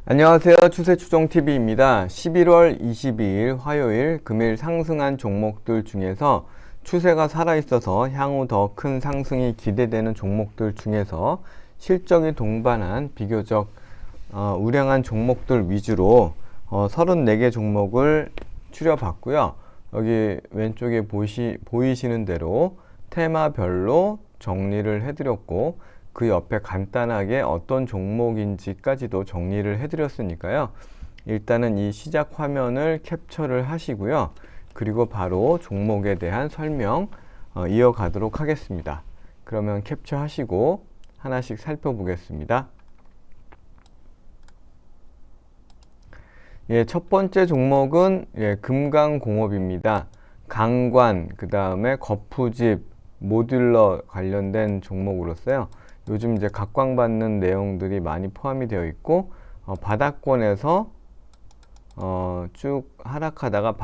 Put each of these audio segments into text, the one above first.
안녕하세요. 추세추종TV입니다. 11월 22일 화요일, 금일 상승한 종목들 중에서 추세가 살아있어서 향후 더 큰 상승이 기대되는 종목들 중에서 실적이 동반한 비교적 우량한 종목들 위주로 34개 종목을 추려봤고요. 여기 왼쪽에 보이시는 대로 테마별로 정리를 해드렸고, 그 옆에 간단하게 어떤 종목인지까지도 정리를 해드렸으니까요. 일단은 이 시작 화면을 캡처를 하시고요. 그리고 바로 종목에 대한 설명 이어가도록 하겠습니다. 그러면 캡처하시고 하나씩 살펴보겠습니다. 첫 번째 종목은 금강공업입니다. 강관, 그 다음에 거푸집, 모듈러 관련된 종목으로서요. 요즘 이제 각광받는 내용들이 많이 포함이 되어 있고, 바닥권에서 쭉 하락하다가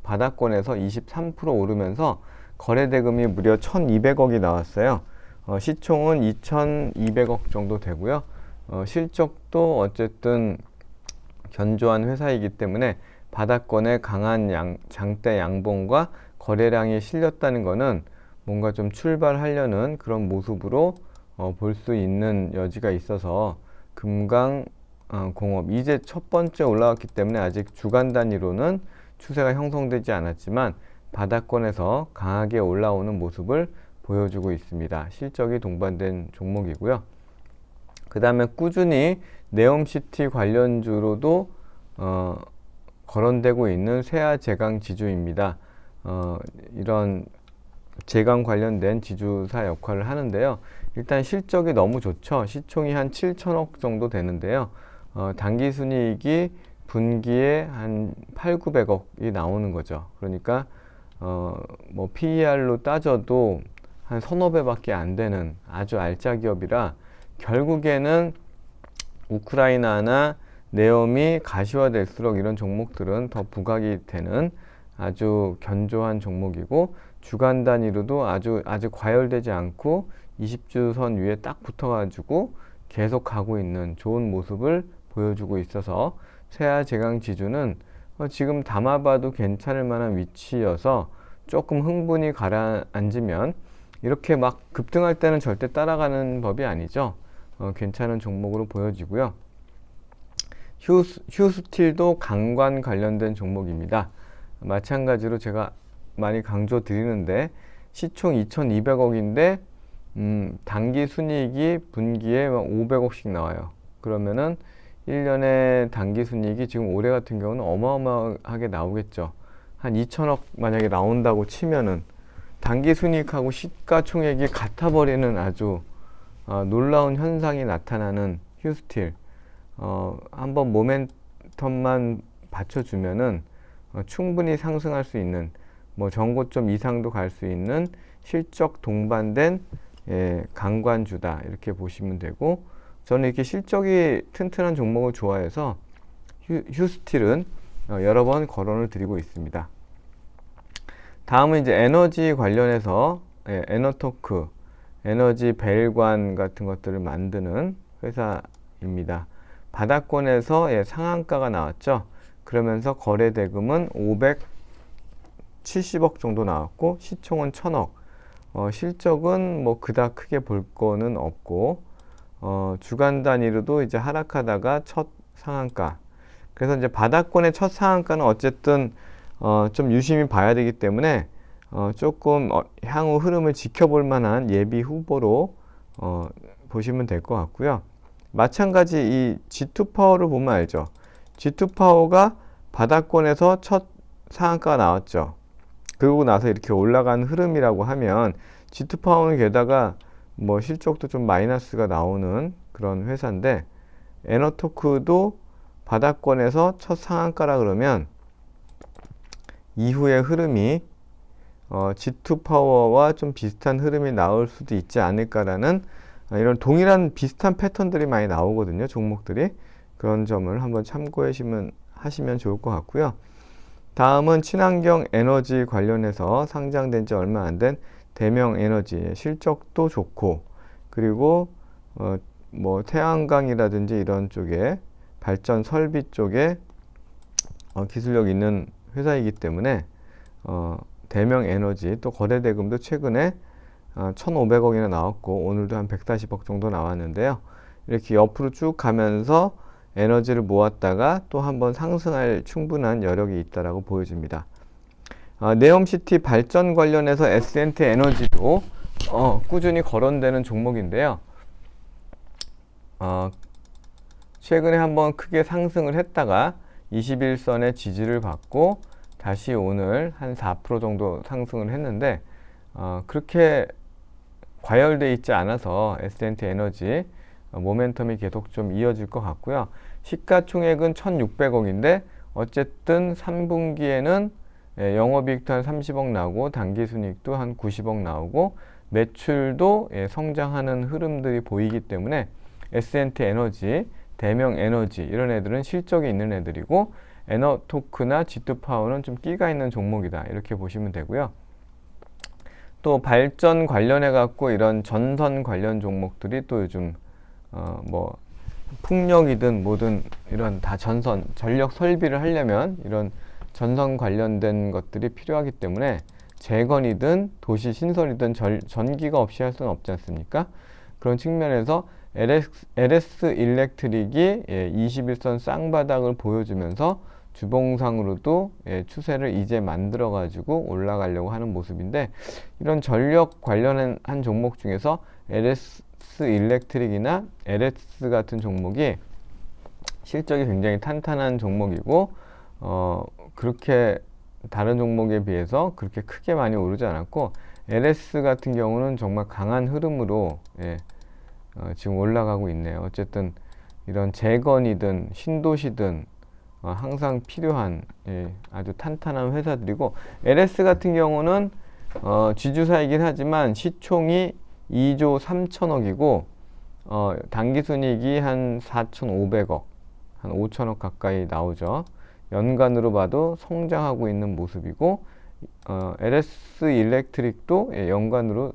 바닥권에서 23% 오르면서 거래대금이 무려 1,200억이 나왔어요. 시총은 2,200억 정도 되고요. 실적도 어쨌든 견조한 회사이기 때문에 바닥권에 강한 장대 양봉과 거래량이 실렸다는 것은 뭔가 좀 출발하려는 그런 모습으로 볼 수 있는 여지가 있어서 금강공업 이제 첫 번째 올라왔기 때문에 아직 주간 단위로는 추세가 형성되지 않았지만 바닥권에서 강하게 올라오는 모습을 보여주고 있습니다. 실적이 동반된 종목이고요. 그 다음에 꾸준히 네옴시티 관련주로도 거론되고 있는 세아제강 지주입니다. 이런 제강 관련된 지주사 역할을 하는데요. 일단 실적이 너무 좋죠. 시총이 한 7천억 정도 되는데요. 당기순이익이 분기에 한 8,900억이 나오는 거죠. 그러니까 뭐 PER로 따져도 한 서너 배밖에 안 되는 아주 알짜 기업이라 결국에는 우크라이나나 네옴이 가시화될수록 이런 종목들은 더 부각이 되는 아주 견조한 종목이고, 주간 단위로도 아주 과열되지 않고 20주선 위에 딱 붙어가지고 계속 가고 있는 좋은 모습을 보여주고 있어서 세아제강 지주는 지금 담아봐도 괜찮을 만한 위치여서 조금 흥분이 가라앉으면 이렇게 막 급등할 때는 절대 따라가는 법이 아니죠. 괜찮은 종목으로 보여지고요. 휴스틸도 강관 관련된 종목입니다. 마찬가지로 제가 많이 강조 드리는데 시총 2,200억인데 당기 순이익이 분기에 500억씩 나와요. 그러면은 1년에 당기 순이익이 지금 올해 같은 경우는 어마어마하게 나오겠죠. 한 2천억 만약에 나온다고 치면은 당기 순이익하고 시가총액이 같아버리는 아주 놀라운 현상이 나타나는 휴스틸. 한번 모멘텀만 받쳐주면은 충분히 상승할 수 있는, 뭐 전고점 이상도 갈 수 있는 실적 동반된 강관주다, 이렇게 보시면 되고, 저는 이렇게 실적이 튼튼한 종목을 좋아해서 휴스틸은 여러 번 거론을 드리고 있습니다. 다음은 이제 에너지 관련해서 에너토크, 에너지 벨관 같은 것들을 만드는 회사입니다. 바닥권에서 상한가가 나왔죠. 그러면서 거래 대금은 570억 정도 나왔고 시총은 1,000억. 실적은 뭐 그닥 크게 볼 거는 없고, 주간 단위로도 이제 하락하다가 첫 상한가. 그래서 이제 바닥권의 첫 상한가는 어쨌든 좀 유심히 봐야 되기 때문에 조금 향후 흐름을 지켜볼 만한 예비 후보로 보시면 될 것 같고요. 마찬가지 이 G2파워를 보면 알죠. G2파워가 바닥권에서 첫 상한가가 나왔죠. 그러고 나서 이렇게 올라간 흐름이라고 하면 G2파워는 게다가 뭐 실적도 좀 마이너스가 나오는 그런 회사인데, 에너토크도 바닥권에서 첫 상한가라 그러면 이후의 흐름이 G2파워와 좀 비슷한 흐름이 나올 수도 있지 않을까라는 이런 동일한 비슷한 패턴들이 많이 나오거든요. 종목들이. 그런 점을 한번 하시면 좋을 것 같고요. 다음은 친환경 에너지 관련해서 상장된 지 얼마 안 된 대명에너지, 실적도 좋고, 그리고 뭐 태양광이라든지 이런 쪽에 발전 설비 쪽에 기술력 있는 회사이기 때문에 대명 에너지 또 거래 대금도 최근에 1,500억이나 나왔고 오늘도 한 140억 정도 나왔는데요. 이렇게 옆으로 쭉 가면서 에너지를 모았다가 또 한번 상승할 충분한 여력이 있다라고 보여집니다. 네옴시티 발전 관련해서 S&T 에너지도 꾸준히 거론되는 종목인데요. 최근에 한번 크게 상승을 했다가 21선의 지지를 받고 다시 오늘 한 4% 정도 상승을 했는데 그렇게 과열돼 있지 않아서 S&T 에너지 모멘텀이 계속 좀 이어질 것 같고요. 시가총액은 1,600억인데 어쨌든 3분기에는 영업이익도 한 30억 나오고 당기순이익도 한 90억 나오고 매출도 성장하는 흐름들이 보이기 때문에 S&T 에너지, 대명 에너지 이런 애들은 실적이 있는 애들이고 에너토크나 G2파워는 좀 끼가 있는 종목이다 이렇게 보시면 되고요. 또 발전 관련해 갖고 이런 전선 관련 종목들이 또 요즘 뭐 풍력이든 뭐든 이런 다 전력 설비를 하려면 이런 전선 관련된 것들이 필요하기 때문에 재건이든 도시 신설이든 전기가 없이 할 수는 없지 않습니까? 그런 측면에서 LS 일렉트릭이 21선 쌍바닥을 보여주면서 주봉상으로도 추세를 이제 만들어 가지고 올라가려고 하는 모습인데 이런 전력 관련한 종목 중에서 LS 일렉트릭이나 LS 같은 종목이 실적이 굉장히 탄탄한 종목이고 그렇게 다른 종목에 비해서 그렇게 크게 많이 오르지 않았고 LS 같은 경우는 정말 강한 흐름으로 지금 올라가고 있네요. 어쨌든 이런 재건이든 신도시든 항상 필요한 아주 탄탄한 회사들이고 LS 같은 경우는 지주사이긴 하지만 시총이 2조 3천억이고 당기순이익이 한 4,500억 한 5천억 가까이 나오죠. 연간으로 봐도 성장하고 있는 모습이고 LS 일렉트릭도 연간으로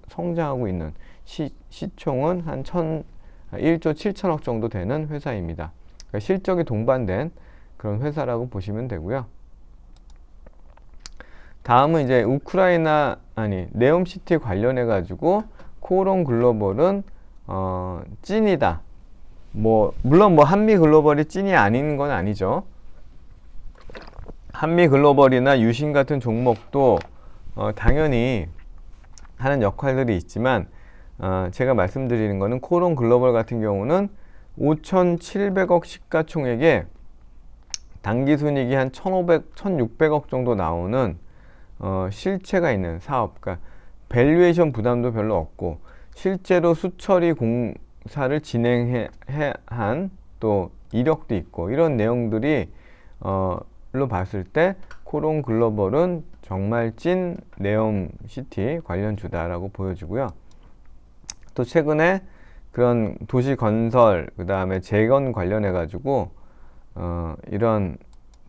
성장하고 있는 시총은 한 1조 7천억 정도 되는 회사입니다. 그러니까 실적이 동반된 그런 회사라고 보시면 되고요. 다음은 이제 네옴시티 관련해 가지고 코오롱 글로벌은 찐이다. 물론 한미 글로벌이 찐이 아닌 건 아니죠. 한미 글로벌이나 유신 같은 종목도 당연히 하는 역할들이 있지만 제가 말씀드리는 거는 코오롱 글로벌 같은 경우는 5,700억 시가총액에 당기순이익이 한 1,600억 정도 나오는 실체가 있는 사업, 그러니까 밸류에이션 부담도 별로 없고 실제로 수처리 공사를 진행한 또 이력도 있고 이런 내용들이 로 봤을 때 코오롱 글로벌은 정말 찐 네옴시티 관련주다라고 보여지고요. 또 최근에 그런 도시 건설 그 다음에 재건 관련해 가지고 이런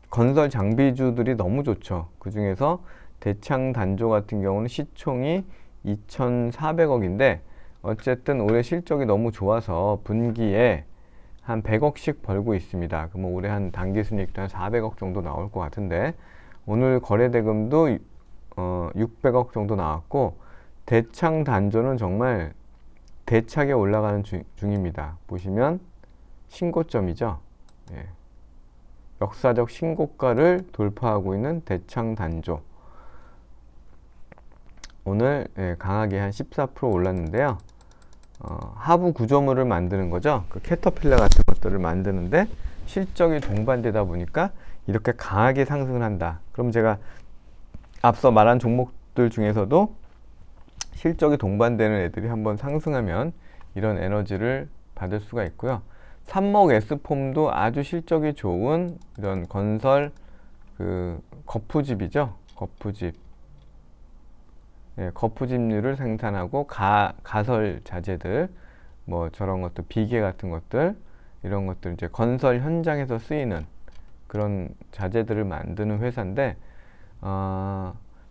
건설 장비주들이 너무 좋죠. 그 중에서 대창단조 같은 경우는 시총이 2,400억인데 어쨌든 올해 실적이 너무 좋아서 분기에 한 100억씩 벌고 있습니다. 그러면 올해 한 당기순이익도 한 400억 정도 나올 것 같은데 오늘 거래대금도 600억 정도 나왔고 대창단조는 정말 대차게 올라가는 중입니다. 보시면 신고점이죠. 역사적 신고가를 돌파하고 있는 대창단조. 오늘 강하게 한 14% 올랐는데요. 하부 구조물을 만드는 거죠. 그 캐터필러 같은 것들을 만드는데 실적이 동반되다 보니까 이렇게 강하게 상승을 한다. 그럼 제가 앞서 말한 종목들 중에서도 실적이 동반되는 애들이 한번 상승하면 이런 에너지를 받을 수가 있고요. 삼목 S폼도 아주 실적이 좋은 이런 건설 거푸집이죠. 거푸집. 거푸집류를 생산하고 가설 자재들 뭐 저런 것들 비계 같은 것들 이런 것들 이제 건설 현장에서 쓰이는 그런 자재들을 만드는 회사인데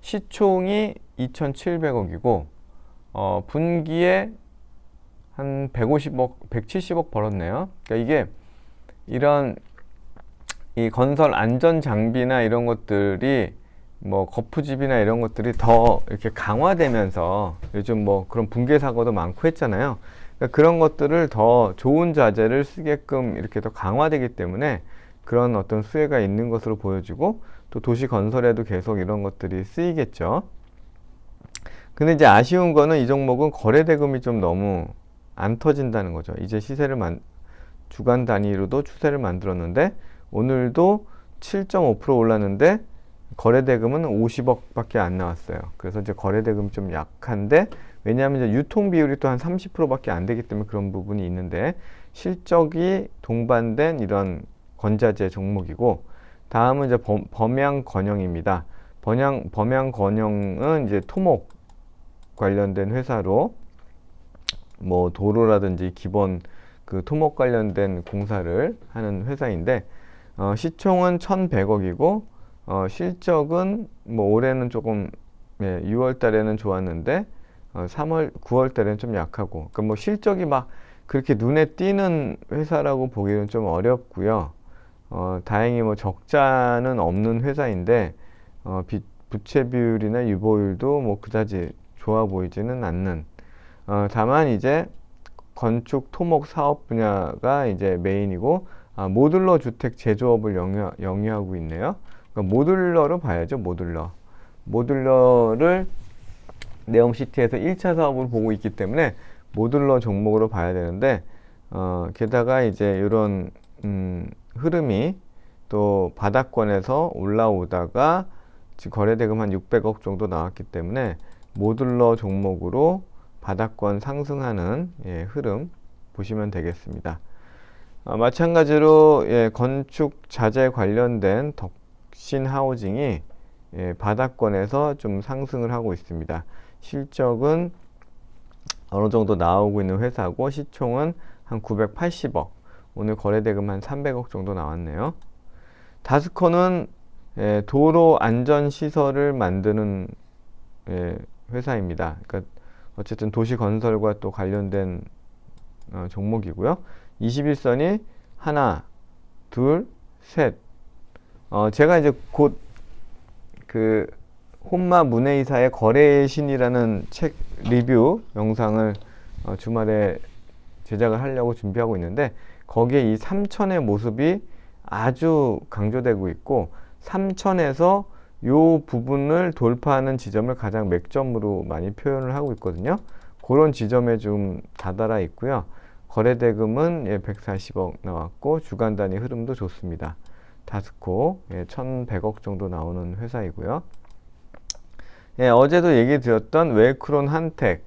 시총이 2,700억이고 분기에 한 150억, 170억 벌었네요. 그러니까 이게 이런 이 건설 안전 장비나 이런 것들이 뭐 거푸집이나 이런 것들이 더 이렇게 강화되면서 요즘 뭐 그런 붕괴 사고도 많고 했잖아요. 그러니까 그런 것들을 더 좋은 자재를 쓰게끔 이렇게 더 강화되기 때문에 그런 어떤 수혜가 있는 것으로 보여지고, 또 도시 건설에도 계속 이런 것들이 쓰이겠죠. 근데 이제 아쉬운 거는 이 종목은 거래 대금이 좀 너무 안 터진다는 거죠. 이제 주간 단위로도 추세를 만들었는데 오늘도 7.5% 올랐는데 거래 대금은 50억밖에 안 나왔어요. 그래서 이제 거래 대금이 좀 약한데, 왜냐하면 이제 유통 비율이 또 한 30%밖에 안 되기 때문에 그런 부분이 있는데, 실적이 동반된 이런 건자재 종목이고, 다음은 이제 범양건영입니다. 범양건영은 이제 토목 관련된 회사로 뭐 도로라든지 기본 그 토목 관련된 공사를 하는 회사인데, 시총은 1,100억이고 실적은 뭐 올해는 조금 6월 달에는 좋았는데 3월, 9월 달에는 좀 약하고, 그러니까 뭐 실적이 막 그렇게 눈에 띄는 회사라고 보기는 좀 어렵고요. 다행히 뭐 적자는 없는 회사인데 부채 비율이나 유보율도 뭐 그다지 좋아 보이지는 않는. 다만 이제 건축 토목 사업 분야가 이제 메인이고, 모듈러 주택 제조업을 영위하고 있네요. 그러니까 모듈러로 봐야죠. 모듈러를 네옴시티에서 1차 사업을 보고 있기 때문에 모듈러 종목으로 봐야 되는데, 게다가 이제 이런 흐름이 또 바닥권에서 올라오다가 지금 거래대금 한 600억 정도 나왔기 때문에 모듈러 종목으로 바닥권 상승하는 흐름 보시면 되겠습니다. 마찬가지로 건축 자재 관련된 덕신 하우징이 바닥권에서 좀 상승을 하고 있습니다. 실적은 어느 정도 나오고 있는 회사고 시총은 한 980억, 오늘 거래대금 한 300억 정도 나왔네요. 다스코는 도로 안전 시설을 만드는 회사입니다. 그러니까 어쨌든 도시 건설과 또 관련된 종목이고요. 21선이 하나, 둘, 셋. 제가 이제 곧 그 혼마 문해이사의 거래의 신이라는 책 리뷰 영상을 주말에 제작을 하려고 준비하고 있는데, 거기에 이 삼천의 모습이 아주 강조되고 있고, 삼천에서 요 부분을 돌파하는 지점을 가장 맥점으로 많이 표현을 하고 있거든요. 그런 지점에 좀 다다라 있고요. 거래대금은 140억 나왔고 주간 단위 흐름도 좋습니다. 다스코 1,100억 정도 나오는 회사이고요. 어제도 얘기 드렸던 웰크론 한택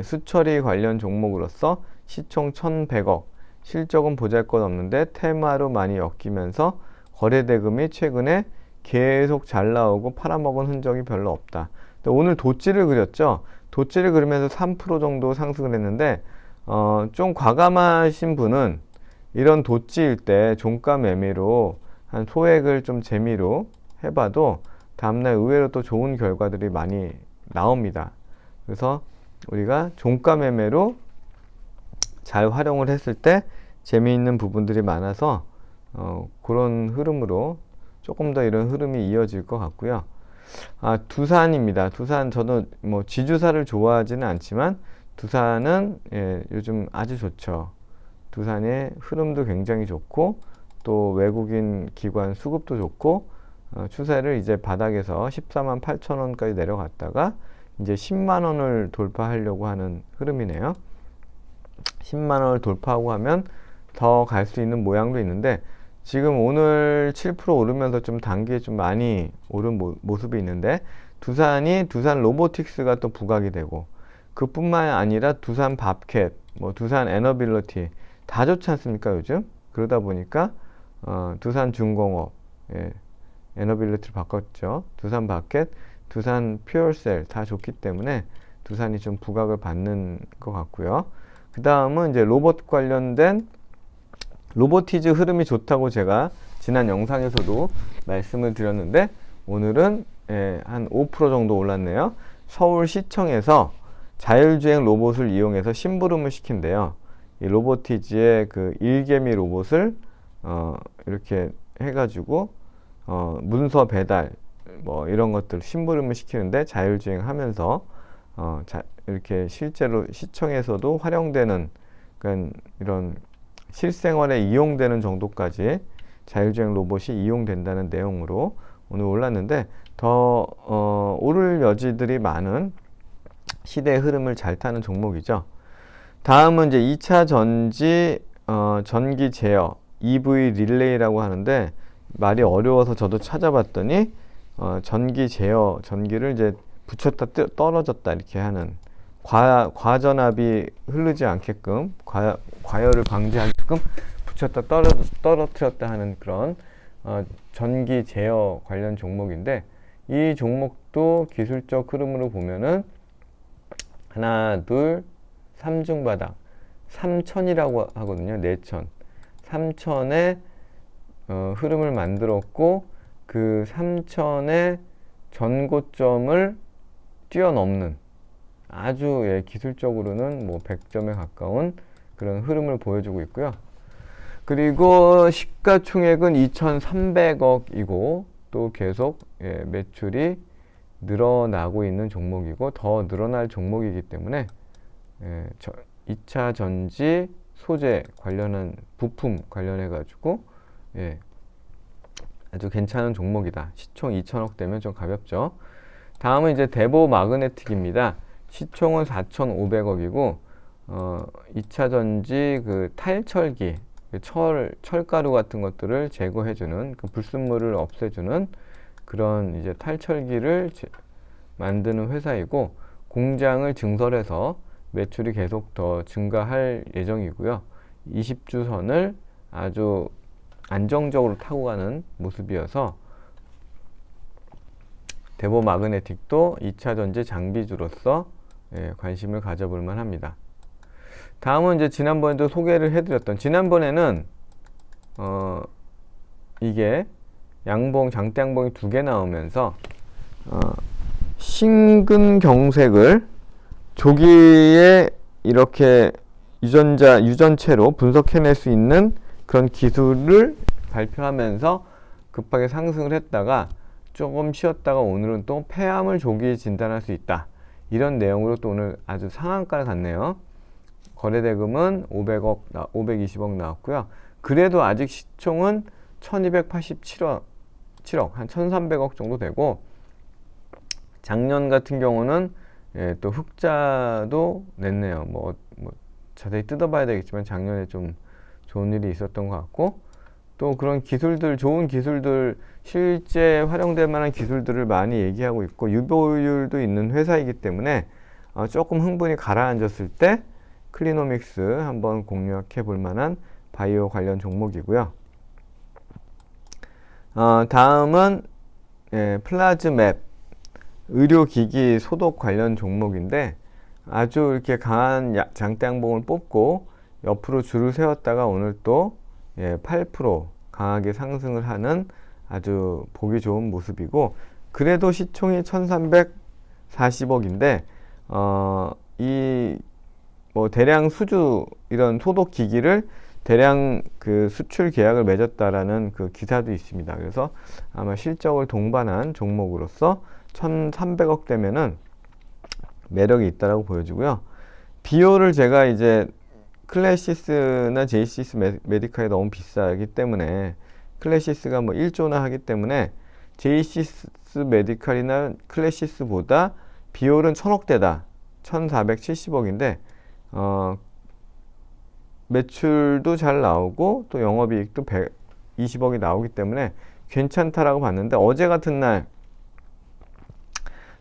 수처리 관련 종목으로서 시총 1,100억, 실적은 보잘것없는데 테마로 많이 엮이면서 거래대금이 최근에 계속 잘 나오고 팔아먹은 흔적이 별로 없다. 오늘 도찌를 그렸죠. 도찌를 그리면서 3% 정도 상승을 했는데, 좀 과감하신 분은 이런 도찌일 때 종가 매매로 한 소액을 좀 재미로 해봐도 다음날 의외로 또 좋은 결과들이 많이 나옵니다. 그래서 우리가 종가 매매로 잘 활용을 했을 때 재미있는 부분들이 많아서 그런 흐름으로 조금 더 이런 흐름이 이어질 것 같고요. 두산입니다. 두산, 저도 뭐 지주사를 좋아하지는 않지만 두산은 요즘 아주 좋죠. 두산의 흐름도 굉장히 좋고 또 외국인 기관 수급도 좋고, 추세를 이제 바닥에서 14만 8천 원까지 내려갔다가 이제 10만 원을 돌파하려고 하는 흐름이네요. 10만 원을 돌파하고 하면 더 갈 수 있는 모양도 있는데, 지금 오늘 7% 오르면서 좀 단기에 좀 많이 오른 모습이 있는데, 두산 로보틱스가 또 부각이 되고, 그뿐만 아니라 두산 밥캣, 뭐 두산 에너빌리티 다 좋지 않습니까 요즘? 그러다 보니까 두산 중공업, 에너빌리티를 바꿨죠. 두산 밥캣, 두산 퓨얼셀 다 좋기 때문에 두산이 좀 부각을 받는 것 같고요. 그 다음은 이제 로봇 관련된 로보티즈 흐름이 좋다고 제가 지난 영상에서도 말씀을 드렸는데, 오늘은 한 5% 정도 올랐네요. 서울시청에서 자율주행 로봇을 이용해서 심부름을 시킨대요. 이 로보티즈의 그 일개미 로봇을 이렇게 해가지고 문서 배달 뭐 이런 것들 심부름을 시키는데 자율주행하면서 이렇게 실제로 시청에서도 활용되는 그러니까 이런 실생활에 이용되는 정도까지 자율주행 로봇이 이용된다는 내용으로 오늘 올랐는데 더 오를 여지들이 많은 시대의 흐름을 잘 타는 종목이죠. 다음은 이제 2차 전지 전기 제어 EV 릴레이라고 하는데 말이 어려워서 저도 찾아봤더니 전기 제어 전기를 이제 붙였다 떨어졌다 이렇게 하는 과전압이 흐르지 않게끔 과열을 방지하게끔 붙였다 떨어뜨렸다 하는 그런 전기 제어 관련 종목인데 이 종목도 기술적 흐름으로 보면은 하나, 둘, 3중 바닥 3000이라고 하거든요. 4000 3000의 흐름을 만들었고 그 3000의 전고점을 뛰어넘는 아주 기술적으로는 뭐 100점에 가까운 그런 흐름을 보여주고 있고요. 그리고 시가총액은 2300억이고 또 계속 매출이 늘어나고 있는 종목이고 더 늘어날 종목이기 때문에 2차 전지 소재 관련한 부품 관련해 가지고 아주 괜찮은 종목이다. 시총 2천억 되면 좀 가볍죠. 다음은 이제 대보 마그네틱입니다. 시총은 4,500억이고 2차 전지 그 탈철기 철가루 같은 것들을 제거해주는 그 불순물을 없애주는 그런 이제 탈철기를 만드는 회사이고 공장을 증설해서 매출이 계속 더 증가할 예정이고요. 20주선을 아주 안정적으로 타고 가는 모습이어서 대보 마그네틱도 2차 전지 장비주로서 관심을 가져볼 만합니다. 다음은 이제 지난번에도 소개를 해드렸던 지난번에는 이게 장대 양봉이 2개 나오면서 신근경색을 조기에 이렇게 유전체로 분석해낼 수 있는 그런 기술을 발표하면서 급하게 상승을 했다가 조금 쉬었다가 오늘은 또 폐암을 조기 진단할 수 있다. 이런 내용으로 또 오늘 아주 상한가를 갔네요. 거래대금은 520억 나왔고요. 그래도 아직 시총은 1287억, 한 1300억 정도 되고 작년 같은 경우는 또 흑자도 냈네요. 뭐 자세히 뜯어봐야 되겠지만 작년에 좀 좋은 일이 있었던 것 같고 또 그런 기술들, 좋은 기술들, 실제 활용될 만한 기술들을 많이 얘기하고 있고 유보율도 있는 회사이기 때문에 조금 흥분이 가라앉았을 때 클리노믹스 한번 공략해 볼 만한 바이오 관련 종목이고요. 다음은 플라즈맵 의료기기 소독 관련 종목인데 아주 이렇게 강한 장대 양봉을 뽑고 옆으로 줄을 세웠다가 오늘 또 8% 강하게 상승을 하는 아주 보기 좋은 모습이고 그래도 시총이 1340억인데 이 뭐 대량 수주 이런 소독 기기를 대량 그 수출 계약을 맺었다라는 그 기사도 있습니다. 그래서 아마 실적을 동반한 종목으로서 1300억 되면은 매력이 있다라고 보여지고요. 비율을 제가 이제 클래시스나 제이시스 메디칼이 너무 비싸기 때문에 클래시스가 뭐 1조나 하기 때문에 제이시스 메디칼이나 클래시스보다 비율은 1000억대다. 1470억인데 매출도 잘 나오고 또 영업이익도 120억이 나오기 때문에 괜찮다라고 봤는데 어제 같은 날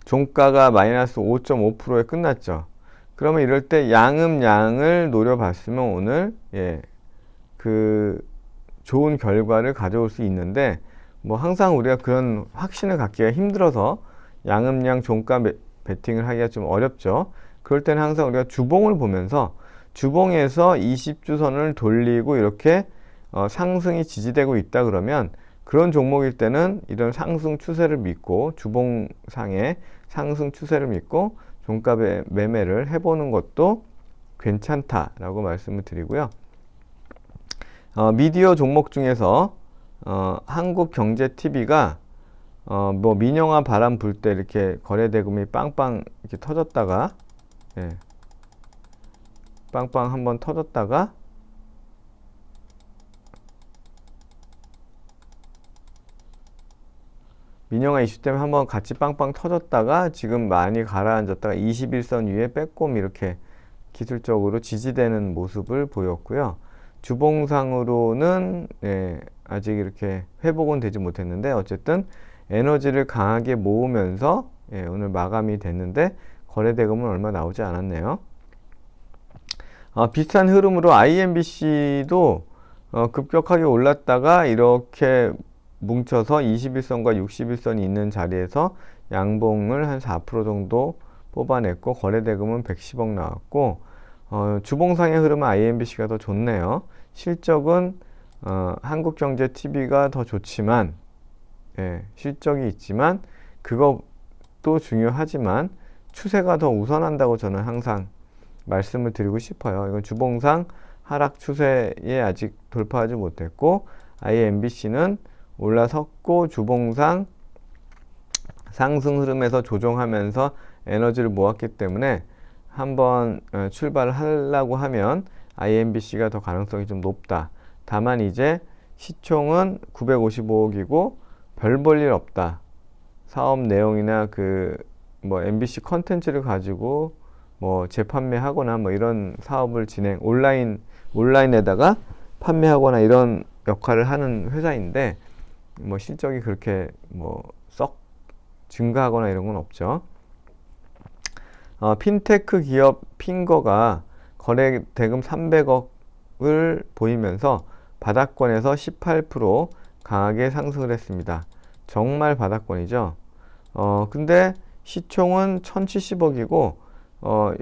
종가가 마이너스 5.5%에 끝났죠. 그러면 이럴 때 양을 노려봤으면 오늘 그 좋은 결과를 가져올 수 있는데 뭐 항상 우리가 그런 확신을 갖기가 힘들어서 양음양 종가 베팅을 하기가 좀 어렵죠. 그럴 때는 항상 우리가 주봉을 보면서 주봉에서 20주선을 돌리고 이렇게 상승이 지지되고 있다 그러면 그런 종목일 때는 이런 상승 추세를 믿고 주봉상의 상승 추세를 믿고 종가 매매를 해보는 것도 괜찮다라고 말씀을 드리고요. 미디어 종목 중에서 한국경제TV가 뭐 민영화 바람 불 때 이렇게 거래대금이 빵빵 이렇게 터졌다가, 예, 빵빵 한번 터졌다가 민영화 이슈 때문에 한번 같이 빵빵 터졌다가 지금 많이 가라앉았다가 21선 위에 빼꼼 이렇게 기술적으로 지지되는 모습을 보였고요. 주봉상으로는 아직 이렇게 회복은 되지 못했는데 어쨌든 에너지를 강하게 모으면서 오늘 마감이 됐는데 거래대금은 얼마 나오지 않았네요. 비슷한 흐름으로 IMBC도 급격하게 올랐다가 이렇게 뭉쳐서 21선과 61선이 있는 자리에서 양봉을 한 4% 정도 뽑아냈고 거래대금은 110억 나왔고 주봉상의 흐름은 IMBC가 더 좋네요. 실적은 한국경제TV가 더 좋지만 실적이 있지만 그것도 중요하지만 추세가 더 우선한다고 저는 항상 말씀을 드리고 싶어요. 이건 주봉상 하락 추세에 아직 돌파하지 못했고 IMBC는 올라섰고 주봉상 상승 흐름에서 조정하면서 에너지를 모았기 때문에 한번 출발을 하려고 하면 IMBC가 더 가능성이 좀 높다. 다만 이제 시총은 955억이고 별 볼 일 없다. 사업 내용이나 뭐 MBC 컨텐츠를 가지고 뭐 재판매하거나 뭐 이런 사업을 온라인에다가 판매하거나 이런 역할을 하는 회사인데 뭐 실적이 그렇게 뭐 썩 증가하거나 이런 건 없죠. 핀테크 기업 핑거가 거래 대금 300억을 보이면서 바닥권에서 18% 강하게 상승을 했습니다. 정말 바닥권이죠. 근데 시총은 1070억이고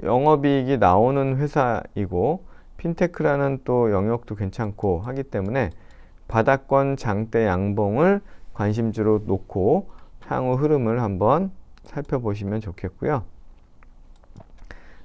영업이익이 나오는 회사이고 핀테크라는 또 영역도 괜찮고 하기 때문에 바닥권 장대 양봉을 관심주로 놓고 향후 흐름을 한번 살펴보시면 좋겠고요.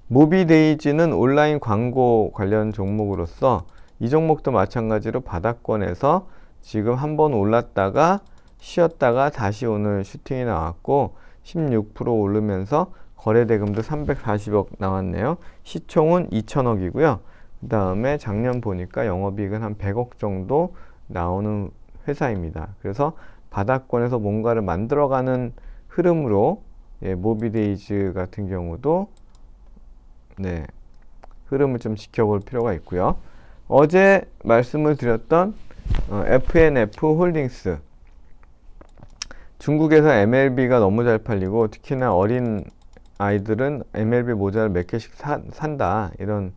모비데이즈는 온라인 광고 관련 종목으로서 이 종목도 마찬가지로 바닥권에서 지금 한번 올랐다가 쉬었다가 다시 오늘 슈팅이 나왔고 16% 오르면서 거래대금도 340억 나왔네요. 시총은 2천억이고요. 그 다음에 작년 보니까 영업이익은 한 100억 정도 나오는 회사입니다. 그래서 바닥권에서 뭔가를 만들어가는 흐름으로 모비데이즈 같은 경우도 흐름을 좀 지켜볼 필요가 있고요. 어제 말씀을 드렸던 FNF 홀딩스 중국에서 MLB가 너무 잘 팔리고 특히나 어린 아이들은 MLB 모자를 몇 개씩 산다 이런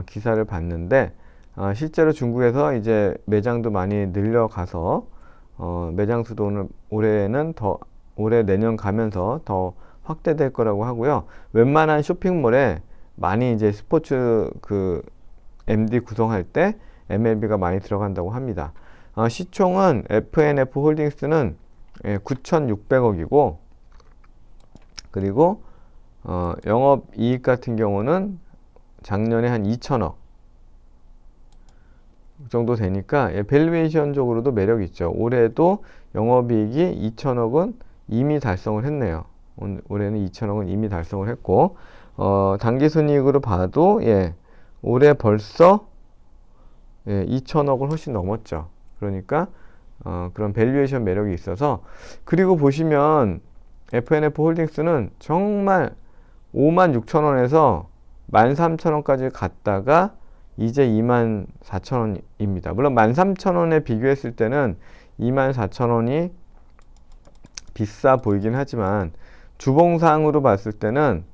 기사를 봤는데 실제로 중국에서 이제 매장도 많이 늘려가서 매장 수도 올해 내년 가면서 더 확대될 거라고 하고요. 웬만한 쇼핑몰에 많이 이제 스포츠 MD 구성할 때 MLB가 많이 들어간다고 합니다. 시총은 FNF 홀딩스는 9,600억이고 그리고 영업이익 같은 경우는 작년에 한 2천억 정도 되니까 밸류에이션적으로도 매력이 있죠. 올해도 영업이익이 2천억은 이미 달성을 했네요. 올해는 2천억은 이미 달성을 했고 당기순이익으로 봐도 올해 벌써 2천억을 훨씬 넘었죠. 그러니까 그런 밸류에이션 매력이 있어서 그리고 보시면 FNF 홀딩스는 정말 56,000원에서 13,000원까지 갔다가 이제 24,000원입니다. 물론 13,000원에 비교했을 때는 24,000원이 비싸 보이긴 하지만 주봉상으로 봤을 때는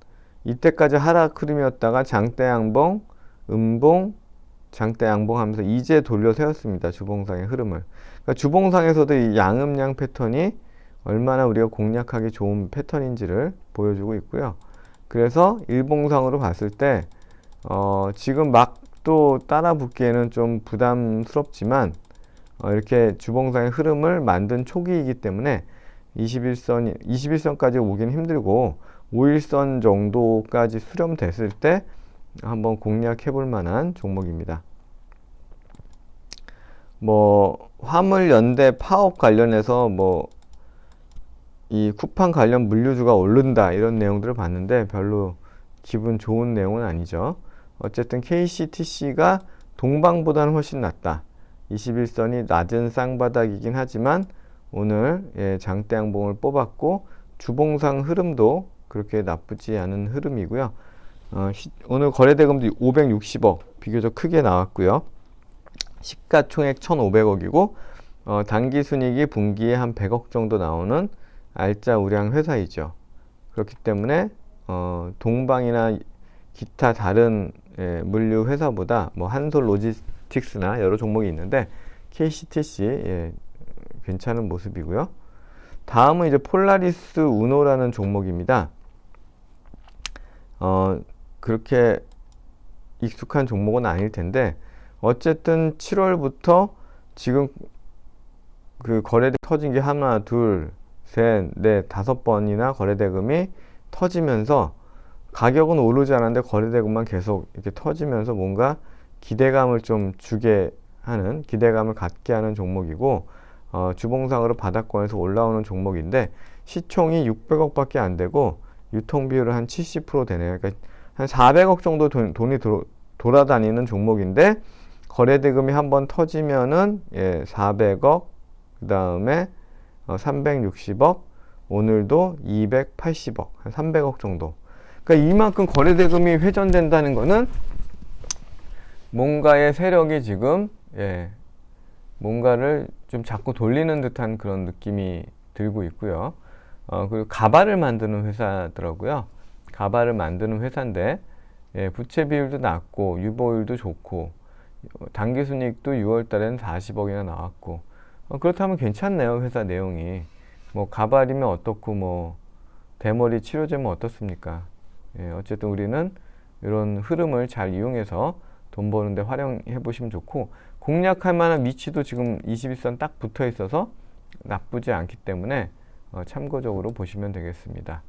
이때까지 하락 흐름이었다가 장대 양봉, 음봉, 장대 양봉 하면서 이제 돌려 세웠습니다. 주봉상의 흐름을. 그러니까 주봉상에서도 이 양음양 패턴이 얼마나 우리가 공략하기 좋은 패턴인지를 보여주고 있고요. 그래서 일봉상으로 봤을 때 지금 막 또 따라 붙기에는 좀 부담스럽지만 이렇게 주봉상의 흐름을 만든 초기이기 때문에 21선까지 오긴 힘들고 5일선 정도까지 수렴됐을 때 한번 공략해 볼 만한 종목입니다. 뭐 화물 연대 파업 관련해서 뭐 이 쿠팡 관련 물류주가 오른다 이런 내용들을 봤는데 별로 기분 좋은 내용은 아니죠. 어쨌든 KCTC가 동방보다는 훨씬 낫다. 21선이 낮은 쌍바닥이긴 하지만 오늘 장대 양봉을 뽑았고 주봉상 흐름도 그렇게 나쁘지 않은 흐름이고요. 오늘 거래대금도 560억 비교적 크게 나왔고요. 시가총액 1,500억이고 당기순이익이 분기에 한 100억 정도 나오는 알짜 우량 회사이죠. 그렇기 때문에 동방이나 기타 다른 물류 회사보다 뭐 한솔 로지스틱스나 여러 종목이 있는데 KCTC 괜찮은 모습이고요. 다음은 이제 폴라리스 우노라는 종목입니다. 그렇게 익숙한 종목은 아닐 텐데 어쨌든 7월부터 지금 그 거래대 터진 게 하나, 둘, 셋, 넷, 5번이나 거래대금이 터지면서 가격은 오르지 않았는데 거래대금만 계속 이렇게 터지면서 뭔가 기대감을 좀 주게 하는, 기대감을 갖게 하는 종목이고 주봉상으로 바닥권에서 올라오는 종목인데 시총이 600억밖에 안 되고 유통 비율은 한 70% 되네요. 그러니까 한 400억 정도 돈이 돌아다니는 종목인데 거래대금이 한번 터지면은 400억, 그 다음에 360억, 오늘도 280억, 한 300억 정도. 그러니까 이만큼 거래대금이 회전된다는 거는 뭔가의 세력이 지금 뭔가를 좀 자꾸 돌리는 듯한 그런 느낌이 들고 있고요. 그리고 가발을 만드는 회사더라고요. 가발을 만드는 회사인데 부채 비율도 낮고 유보율도 좋고 당기순이익도 6월 달에는 40억이나 나왔고 그렇다면 괜찮네요. 회사 내용이. 뭐 가발이면 어떻고 뭐 대머리 치료제면 어떻습니까? 어쨌든 우리는 이런 흐름을 잘 이용해서 돈 버는데 활용해 보시면 좋고 공략할 만한 위치도 지금 21선 딱 붙어 있어서 나쁘지 않기 때문에 참고적으로 보시면 되겠습니다.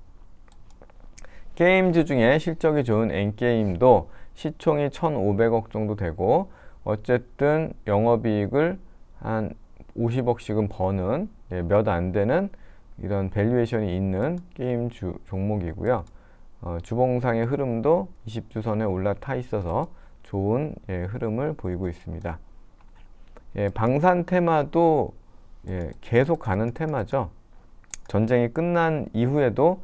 게임즈 중에 실적이 좋은 N게임도 시총이 1,500억 정도 되고 어쨌든 영업이익을 한 50억씩은 버는 몇 안 되는 이런 밸류에이션이 있는 게임 종목이고요. 주봉상의 흐름도 20주선에 올라타 있어서 좋은 흐름을 보이고 있습니다. 방산 테마도 계속 가는 테마죠. 전쟁이 끝난 이후에도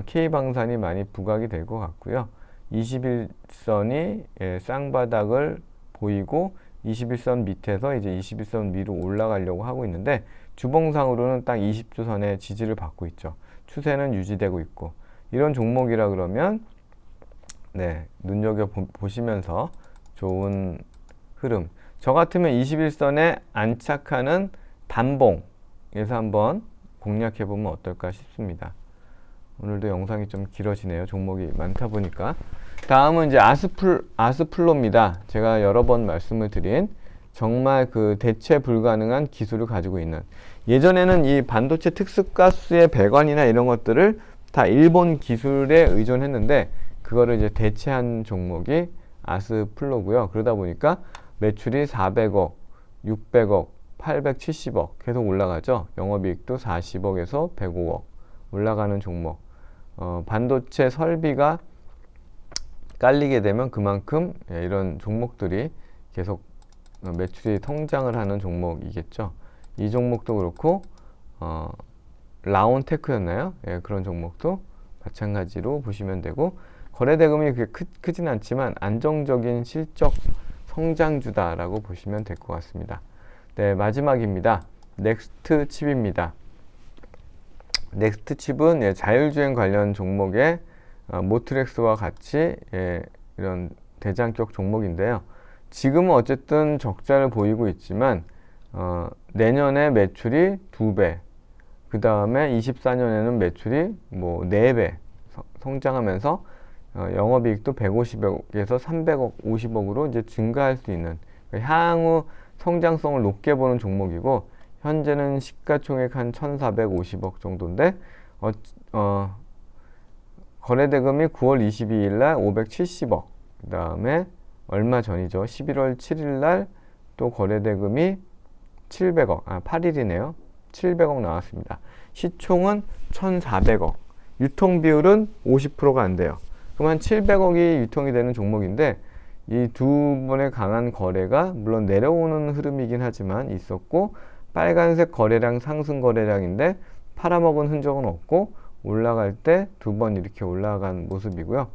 K방산이 많이 부각이 될 것 같고요. 21선이 쌍바닥을 보이고 21선 밑에서 이제 21선 위로 올라가려고 하고 있는데 주봉상으로는 딱 20주선의 지지를 받고 있죠. 추세는 유지되고 있고 이런 종목이라 그러면 눈여겨 보시면서 좋은 흐름. 저 같으면 21선에 안착하는 단봉에서 한번 공략해 보면 어떨까 싶습니다. 오늘도 영상이 좀 길어지네요. 종목이 많다 보니까. 다음은 이제 아스플로입니다. 제가 여러 번 말씀을 드린 정말 그 대체 불가능한 기술을 가지고 있는, 예전에는 이 반도체 특수가스의 배관이나 이런 것들을 다 일본 기술에 의존했는데 그거를 이제 대체한 종목이 아스플로고요. 그러다 보니까 매출이 400억, 600억, 870억 계속 올라가죠. 영업이익도 40억에서 105억 올라가는 종목. 반도체 설비가 깔리게 되면 그만큼 이런 종목들이 계속 매출이 성장을 하는 종목이겠죠. 이 종목도 그렇고 라온테크였나요? 그런 종목도 마찬가지로 보시면 되고 거래대금이 그렇게 크진 않지만 안정적인 실적 성장주다라고 보시면 될 것 같습니다. 마지막입니다. 넥스트 칩입니다. 넥스트 칩은 자율주행 관련 종목의 모트렉스와 같이 이런 대장격 종목인데요. 지금은 어쨌든 적자를 보이고 있지만 내년에 매출이 2배, 그 다음에 24년에는 매출이 뭐 4배 성장하면서 영업이익도 150억에서 350억으로 이제 증가할 수 있는 향후 성장성을 높게 보는 종목이고 현재는 시가총액 한 1,450억 정도인데 거래대금이 9월 22일 날 570억, 그 다음에 얼마 전이죠. 11월 7일 날 또 거래대금이 700억, 8일이네요. 700억 나왔습니다. 시총은 1,400억. 유통 비율은 50%가 안 돼요. 그럼 한 700억이 유통이 되는 종목인데 이 두 번의 강한 거래가 물론 내려오는 흐름이긴 하지만 있었고 빨간색 거래량 상승 거래량인데 팔아먹은 흔적은 없고 올라갈 때 두 번 이렇게 올라간 모습이고요.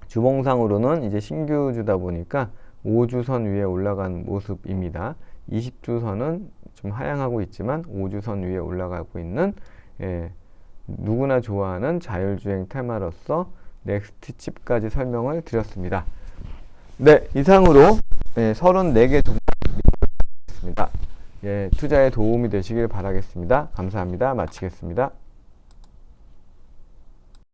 주봉상으로는 이제 신규주다 보니까 5주선 위에 올라간 모습입니다. 20주선은 좀 하향하고 있지만 5주선 위에 올라가고 있는 누구나 좋아하는 자율주행 테마로서 넥스트 칩까지 설명을 드렸습니다. 네, 이상으로 34개 종목입니다. 투자에 도움이 되시길 바라겠습니다. 감사합니다. 마치겠습니다.